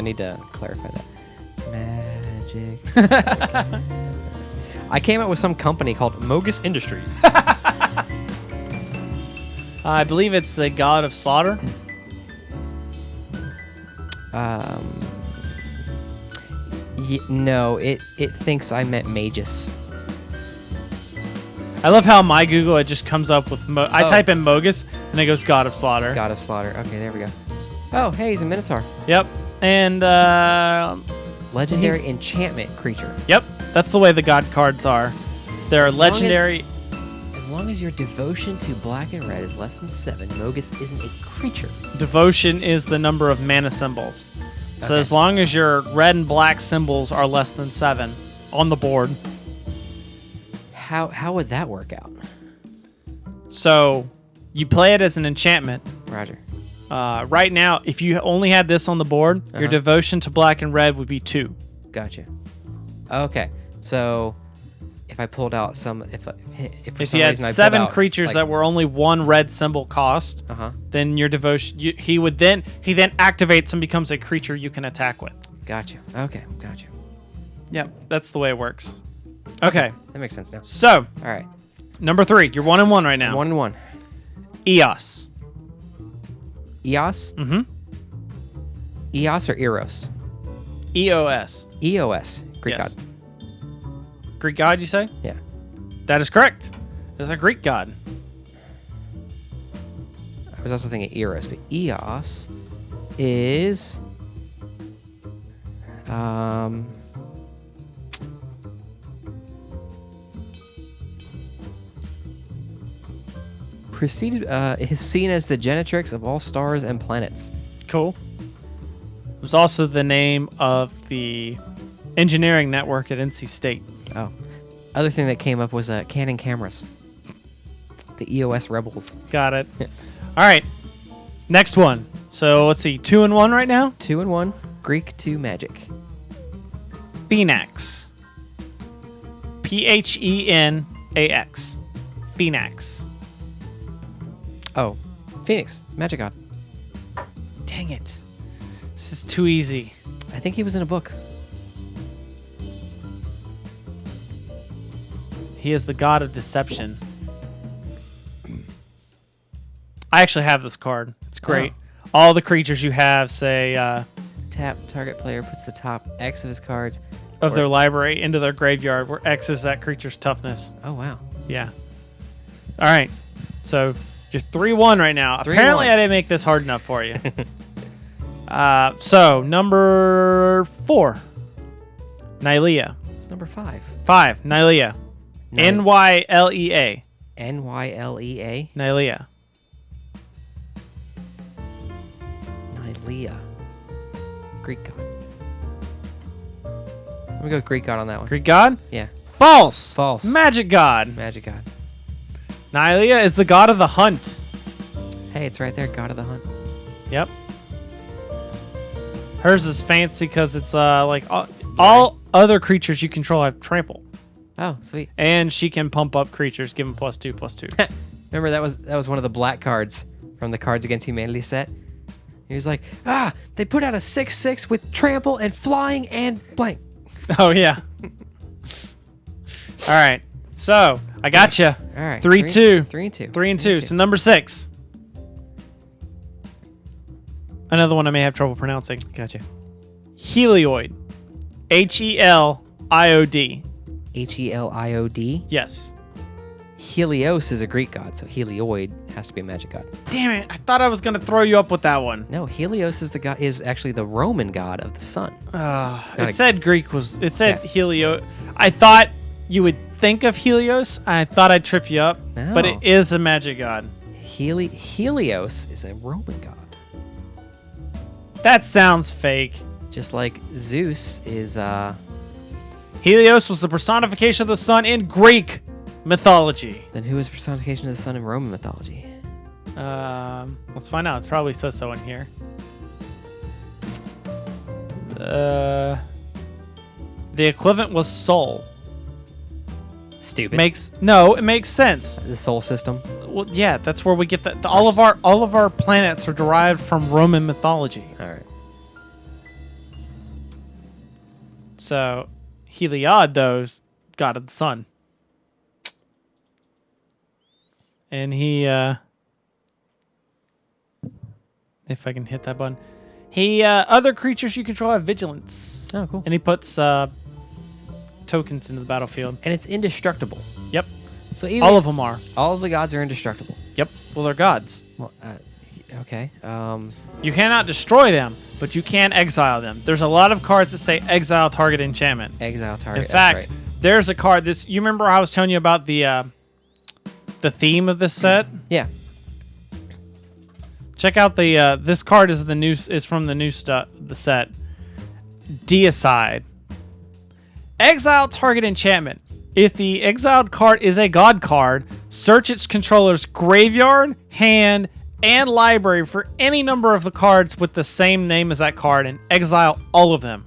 need to clarify that. Magic. I came up with some company called Mogus Industries. I believe it's the god of slaughter. No, it thinks I meant Magus. I love how my Google, it just comes up with... I Oh. type in Mogus, and it goes god of slaughter. God of Slaughter. Okay, there we go. Oh, hey, he's a Minotaur. Yep. And, Legendary enchantment creature. yep. That's the way the god cards are. They're As long as- legendary... As long as your devotion to black and red is less than 7, Mogus isn't a creature. Devotion is the number of mana symbols. So Okay. as long as your red and black symbols are less than 7 on the board. How would that work out? So you play it as an enchantment. Roger. Right now, if you only had this on the board, your devotion to black and red would be 2. Gotcha. Okay. So if I pulled out some, if for If some you had reason I pulled 7 out, creatures like, that were only 1 red symbol cost, then your devotion, he then activates and becomes a creature you can attack with. Gotcha. Okay. Gotcha. Yep, that's the way it works. Okay. That makes sense now. So, All right. number 3, you're 1-1 right now. 1-1. Eos. Eos? Mm-hmm. Eos or Eros? EOS. EOS. Greek Yes. god. Greek god, you say? Yeah. That is correct. It's a Greek god. I was also thinking Eros, but Eos is is seen as the genetrix of all stars and planets. Cool. It was also the name of the engineering network at NC State. Oh. Other thing that came up was Canon cameras. The EOS Rebels. Got it. All right. Next one. So let's see. 2-1 right now. 2-1. Greek 2 magic. Phoenix. Phenax. Phoenix. Oh. Phoenix. Magic god. Dang it. This is too easy. I think he was in a book. He is the god of deception. I actually have this card. It's great. All the creatures you have say Tap. Target player puts the top X of his cards of their library into their graveyard, where X is that creature's toughness. Oh, wow. Yeah. All right. So you're 3-1 right now. 3-1. Apparently, I didn't make this hard enough for you. So number 4, Nylea. Number 5. 5, Nylea. Nylea. Nylea. Nylea. Nylea. Greek god. I'm gonna go Greek god on that one. Greek god? Yeah. False. False. Magic god. Magic god. Nylea is the god of the hunt. Hey, it's right there. God of the hunt. Yep. Hers is fancy because it's like all other creatures you control have trample. Oh, sweet. And she can pump up creatures, give them +2/+2. Remember that was one of the black cards from the Cards Against Humanity set. He was like, they put out a 6/6 with trample and flying and blank. Oh yeah. All right. So I got you. All right. 3-2. 3-2. 3-2. So number 6. Another one I may have trouble pronouncing. Gotcha. Helioid. Heliod. Heliod. Yes. Helios is a Greek god, so Helioid has to be a magic god. Damn it! I thought I was gonna throw you up with that one. No, Helios is is actually the Roman god of the sun. It said Greek was. It said Helio. I thought you would think of Helios. I thought I'd trip you up, but it is a magic god. Helios is a Roman god. That sounds fake. Just like Zeus is. Helios was the personification of the sun in Greek mythology. Then who is personification of the sun in Roman mythology? Let's find out. It probably says so in here. The equivalent was Sol. Stupid. It makes sense. The solar system. Well, yeah, that's where we get all of our planets are derived from Roman mythology. All right. So, Heliod, though, is god of the sun. And he, if I can hit that button, other creatures you control have vigilance. Oh, cool. And he puts tokens into the battlefield. And it's indestructible. Yep. So even All of them are. all of the gods are indestructible. Yep. Well, they're gods. Well, okay. You cannot destroy them, but you can exile them. There's a lot of cards that say exile target enchantment. Exile target. In fact, that's right. there's a card. You remember how I was telling you about the theme of this set? Yeah. Check out the this card is from the new the set. Deicide. Exile target enchantment. If the exiled card is a god card, search its controller's graveyard, hand, and library for any number of the cards with the same name as that card and exile all of them.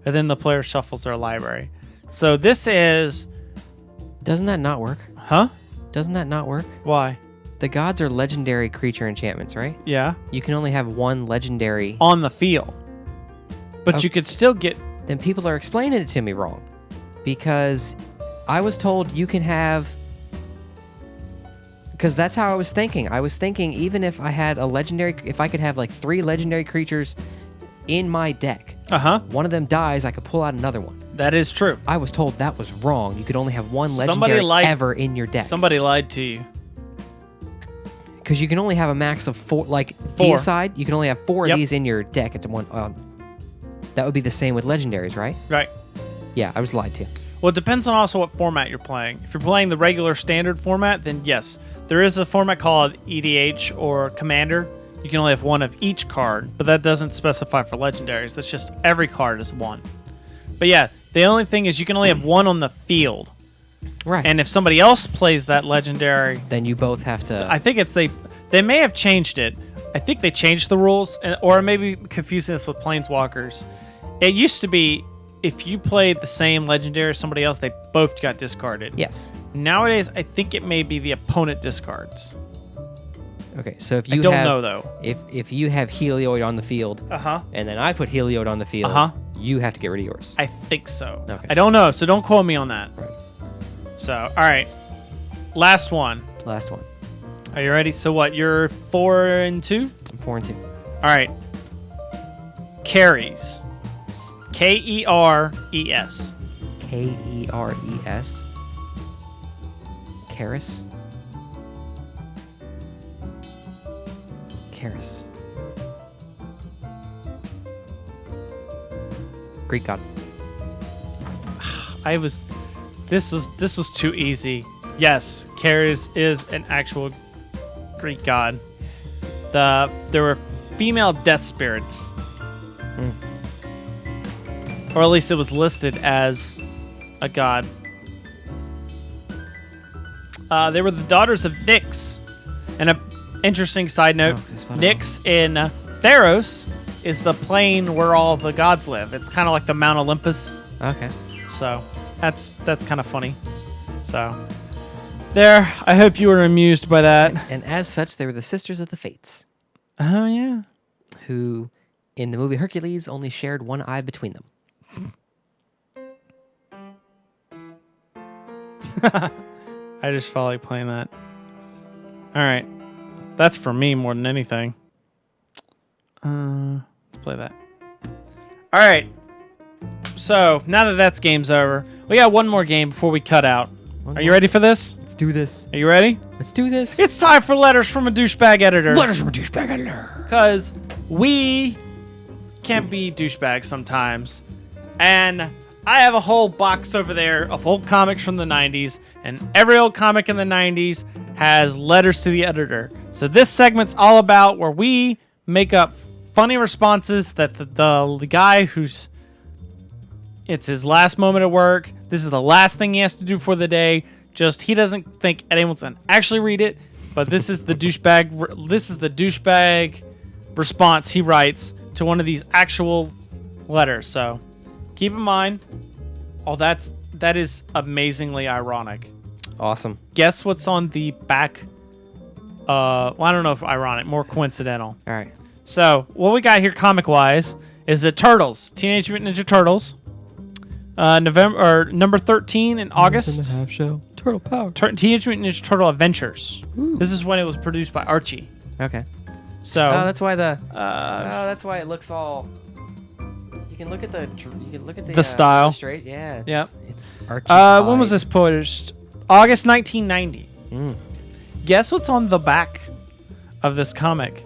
And then the player shuffles their library. So this is... Doesn't that not work? Huh? Doesn't that not work? Why? The gods are legendary creature enchantments, right? Yeah. You can only have one legendary. On the field. But Okay. you could still get... Then people are explaining it to me wrong. Because I was told you can have... Because that's how I was thinking. I was thinking even if I had a legendary... If I could have like 3 legendary creatures in my deck, Uh-huh. one of them dies, I could pull out another one. That is true. I was told that was wrong. You could only have one Somebody legendary lied- ever in your deck. Somebody lied to you. Because you can only have a max of 4. Like, 4. deicide, you can only have 4 Yep. of these in your deck at one... that would be the same with legendaries, right? Right. Yeah, I was lied to. Well, it depends on also what format you're playing. If you're playing the regular standard format, then yes. There is a format called EDH or Commander. You can only have one of each card, but that doesn't specify for legendaries. That's just every card is one. But yeah, the only thing is you can only have one on the field. Right. And if somebody else plays that legendary, then you both have to... I think it's they may have changed it. I think they changed the rules, or maybe confusing this with Planeswalkers. It used to be if you played the same legendary as somebody else, they both got discarded. Yes. Nowadays, I think it may be the opponent discards. Okay, so if you I don't have... know, though. If you have Helioid on the field, Uh-huh. and then I put Helioid on the field, Uh-huh. you have to get rid of yours. I think so. Okay. I don't know, so don't quote me on that. Right. So, all right. Last one. Last one. Are you ready? So what, you're 4-2? I'm 4-2. All right. Carries. Keres. Keres. Karis. Karis. Greek god. This was too easy. Yes, Keres is an actual Greek god. There were female death spirits. Or at least it was listed as a god. They were the daughters of Nyx. And an interesting side note, Nyx in Theros is the plane where all the gods live. It's kind of like the Mount Olympus. Okay. So that's kind of funny. So there, I hope you were amused by that. And as such, they were the sisters of the Fates, Oh yeah. who, in the movie Hercules, only shared one eye between them. I just felt like playing that. All right. That's for me more than anything. Let's play that. All right. So now that that's game's over, we got one more game before we cut out. Are you ready for this? Let's do this. Are you ready? Let's do this. It's time for letters from a douchebag editor. Letters from a douchebag editor. Because we can't be douchebags sometimes. And I have a whole box over there of old comics from the 90s. And every old comic in the 90s has letters to the editor. So this segment's all about where we make up funny responses that the guy who's... It's his last moment at work. This is the last thing he has to do for the day. Just he doesn't think anyone's gonna actually read it, but this is the douchebag. This is the douchebag response he writes to one of these actual letters. So keep in mind, that is amazingly ironic. Awesome. Guess what's on the back? Well, I don't know if ironic, more coincidental. All right. So what we got here, comic wise, is the Turtles, Teenage Mutant Ninja Turtles. Number 13 in August. Half shell. Turtle power. Teenage Mutant Ninja Turtle Adventures. Ooh. This is when it was produced by Archie. Okay. So. Oh, that's why that's why it looks all. You can look at the style. Straight. Yeah. Yep. It's Archie. When was this published? August 1990. Guess what's on the back of this comic?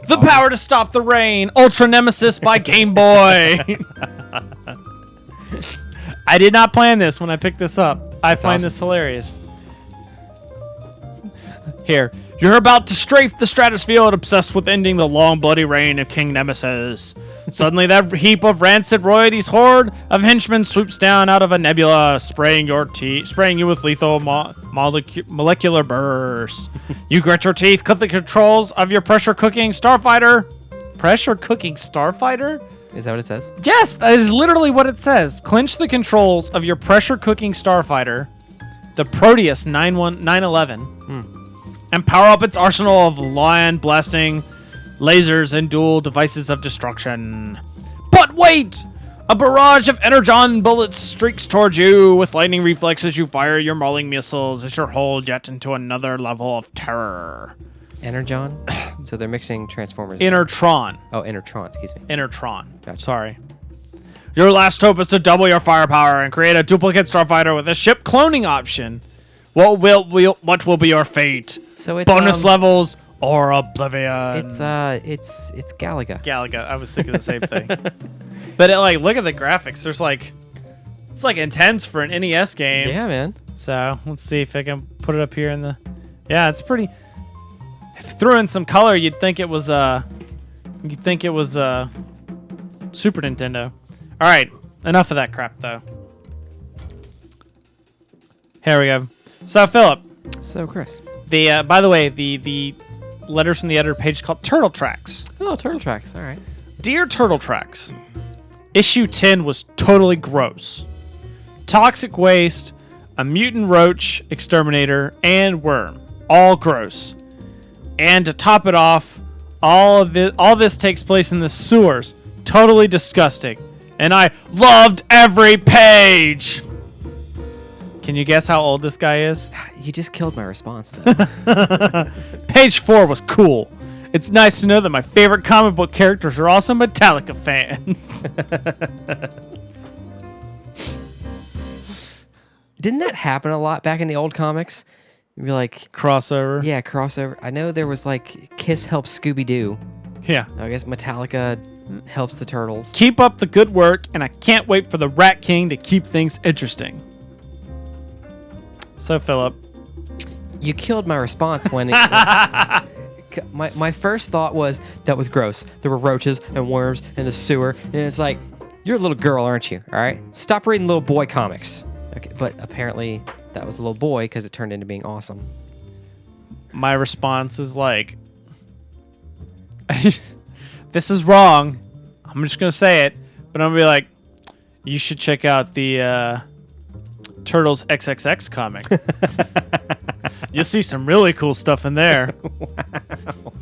The Power to Stop the Rain, Ultra Nemesis by Game Boy. I did not plan this when I picked this up. I find this hilarious. Here, You're about to strafe the stratosphere, obsessed with ending the long, bloody reign of King Nemesis. Suddenly, that heap of rancid royalties horde of henchmen swoops down out of a nebula, spraying you with lethal molecular bursts. You grit your teeth, cut the controls of your pressure-cooking starfighter. Pressure-cooking starfighter? Is that what it says? Yes, that is literally what it says. Clinch the controls of your pressure-cooking starfighter, the Proteus 911, and power up its arsenal of lion-blasting lasers and dual devices of destruction. But wait! A barrage of energon bullets streaks towards you. With lightning reflexes, you fire your mauling missiles as your whole jet into another level of terror. Energon? So they're mixing Transformers. Intertron. Oh, Intertron, excuse me. Intertron. Gotcha. Sorry. Your last hope is to double your firepower and create a duplicate starfighter with a ship cloning option. What will be your fate? So it's bonus levels or oblivion? It's Galaga. Galaga. I was thinking the same thing. But look at the graphics. There's it's intense for an NES game. Yeah, man. So let's see if I can put it up here in the. Yeah, it's pretty. If you threw in some color, you'd think it was Super Nintendo. All right, enough of that crap though. Here we go. So Philip, So Chris. by the way, the letters from the editor page is called Turtle Tracks. Oh, Turtle Tracks. All right. Dear Turtle Tracks, issue 10 was totally gross. Toxic waste, a mutant roach exterminator, and worm. All gross. And to top it off, all this takes place in the sewers. Totally disgusting. And I loved every page. Can you guess how old this guy is? You just killed my response, though. Page 4 was cool. It's nice to know that my favorite comic book characters are also Metallica fans. Didn't that happen a lot back in the old comics? You'd be like, Crossover. yeah, crossover. I know there was Kiss helps Scooby-Doo. Yeah. I guess Metallica helps the Turtles. Keep up the good work, and I can't wait for the Rat King to keep things interesting. So, Philip. You killed my response when my first thought was, that was gross. There were roaches and worms in the sewer. And it's like, you're a little girl, aren't you? All right? Stop reading little boy comics. Okay, but apparently that was a little boy because it turned into being awesome. My response is this is wrong. I'm just going to say it. But I'm going to be like, you should check out the Turtles XXX comic. You'll see some really cool stuff in there. Wow.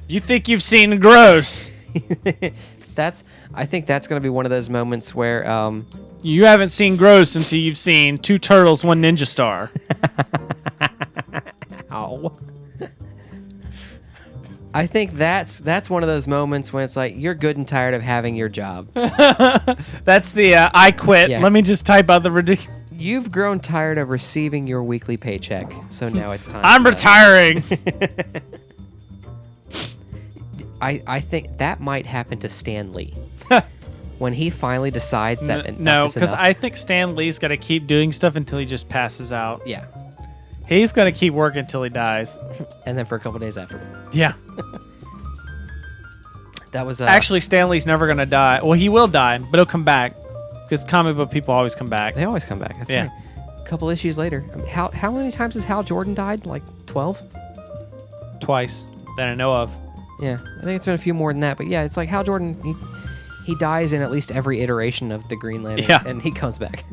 You think you've seen gross. I think that's going to be one of those moments where you haven't seen gross until you've seen 2 turtles, 1 ninja star. Ow. I think that's one of those moments when it's like, you're good and tired of having your job. That's the I quit. Yeah. Let me just type out the ridiculous. You've grown tired of receiving your weekly paycheck, so now it's time. I'm retiring. I think that might happen to Stan Lee. When he finally decides that no, because I think Stan Lee's got to keep doing stuff until he just passes out. Yeah. He's going to keep working until he dies. And then for a couple days after. Yeah. That was actually, Stan Lee's never going to die. Well, he will die, but he'll come back because comic book people always come back. They always come back. That's right. A couple issues later. I mean, how many times has Hal Jordan died? Like 12? Twice that I know of. Yeah, I think it's been a few more than that. But yeah, it's like Hal Jordan, he dies in at least every iteration of the Green Lantern. Yeah. And he comes back.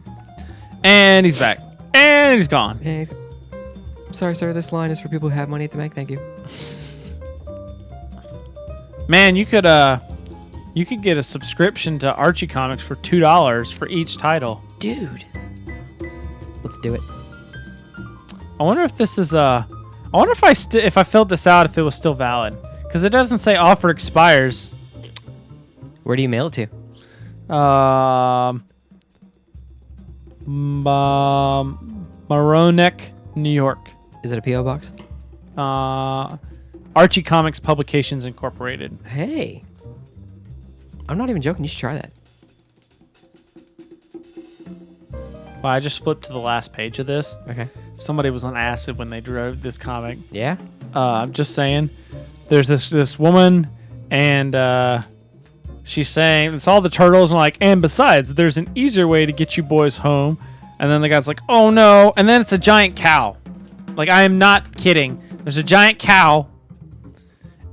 And he's back. And he's gone. Sorry, sir. This line is for people who have money at the bank. Thank you. Man, you could get a subscription to Archie Comics for $2 for each title. Dude. Let's do it. I wonder if this is I wonder if I filled this out if it was still valid, because it doesn't say offer expires. Where do you mail it to? Maroneck, New York. Is it a PO box? Archie Comics Publications Incorporated. Hey. I'm not even joking. You should try that. Well, I just flipped to the last page of this. Okay. somebody was on acid when they drew this comic. Yeah. I'm just saying. There's this woman, and she's saying it's all the turtles, and like, and besides, there's an easier way to get you boys home. And then the guy's like, oh no, and then it's a giant cow. Like, I am not kidding. There's a giant cow,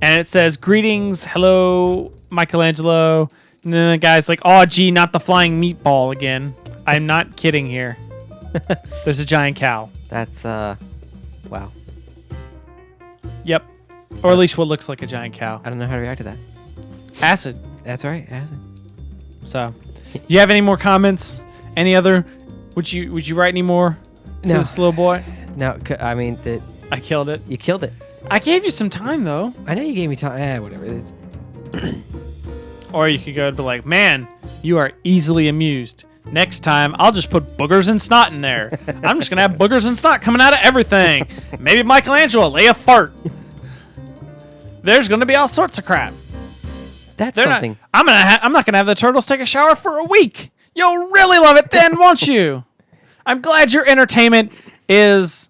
and it says, greetings, hello, Michelangelo. And then the guy's like, oh gee, not the flying meatball again. I'm not kidding here. There's a giant cow. That's wow. Yep. Or at least what looks like a giant cow. I don't know how to react to that. Acid. That's right. Acid. So, do you have any more comments? Any other? Would you write any more to No. this little boy? No, I mean I killed it. you killed it. I gave you some time though. I know you gave me time. Whatever. It's, Or you could go and be like, man, you are easily amused. Next time, I'll just put boogers and snot in there. I'm just gonna have boogers and snot coming out of everything. Maybe Michelangelo lay a fart. There's gonna be all sorts of crap. that's They're something. Not, I'm not gonna have the turtles take a shower for a week. You'll really love it then, won't you? I'm glad your entertainment needs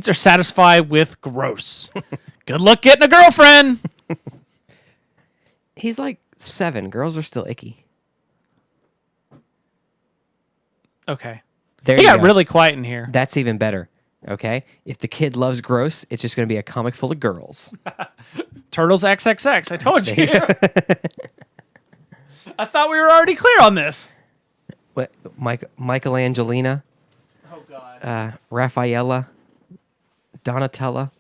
are satisfied with gross. Good luck getting a girlfriend. He's like 7. Girls are still icky. Okay. There It you got go. really quiet in here. That's even better. Okay. If the kid loves gross, it's just going to be a comic full of girls. Turtles XXX. I told you. I thought we were already clear on this. What? Michelangelina, Oh God. Raffaella, Donatella,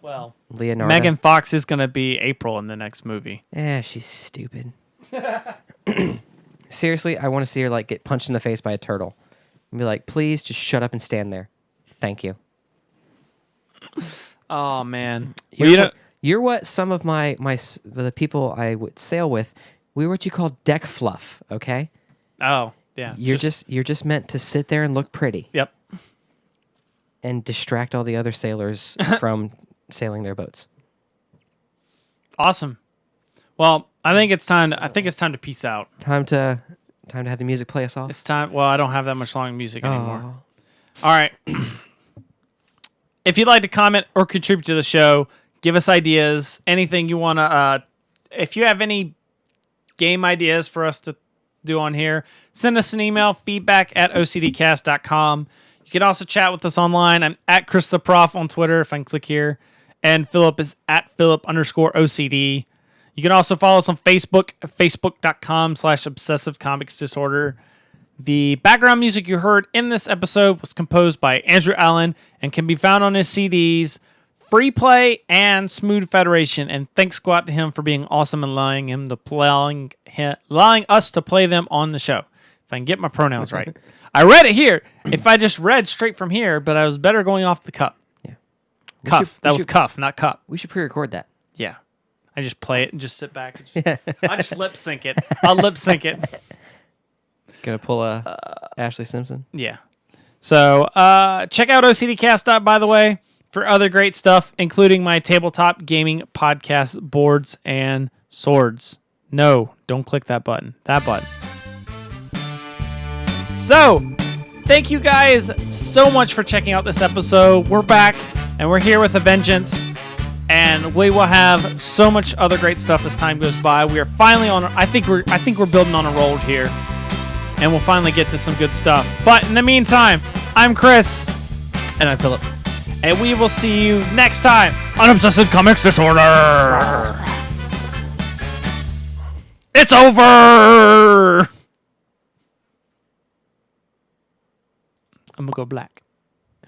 Well, Leonardo. Megan Fox is gonna be April in the next movie. She's stupid. Seriously, I want to see her like get punched in the face by a turtle. And be like, please just shut up and stand there. Thank you. Oh man. You're what some of the people I would sail with, we were what you call deck fluff, okay? Oh yeah. You're just meant to sit there and look pretty Yep. and distract all the other sailors from sailing their boats. Awesome. Well, I think it's time to peace out. Time to have the music play us off. It's time. Well, I don't have that much long music anymore. Oh. All right. If you'd like to comment or contribute to the show, give us ideas, anything you want to. If you have any game ideas for us to do on here, send us an email, feedback@ocdcast.com. You can also chat with us online. I'm at Chris the Prof on Twitter if I can click here. And Philip is at Philip_OCD. You can also follow us on Facebook, facebook.com/Obsessive Comics Disorder. The background music you heard in this episode was composed by Andrew Allen and can be found on his CDs, Free Play and Smooth Federation. And thanks go out to him for being awesome and allowing us to play them on the show. If I can get my pronouns right. I read it here. If I just read straight from here, but I was better going off the cuff. Yeah. Cuff. That was cuff, not cup. We should pre-record that. Yeah. I just play it and just sit back. I just lip sync it. I'll lip sync it. Gonna pull a Ashley Simpson. Yeah. So check out OCDcast, by the way, for other great stuff, including my tabletop gaming podcast, boards, and swords. No, don't click that button. That button. So, thank you guys so much for checking out this episode. We're back, and we're here with a vengeance. And we will have so much other great stuff as time goes by. We are finally on. I think we're building on a roll here, and we'll finally get to some good stuff. But in the meantime, I'm Chris, And I'm Philip. and we will see you next time on Obsessive Comics Disorder. It's over. I'm gonna go black.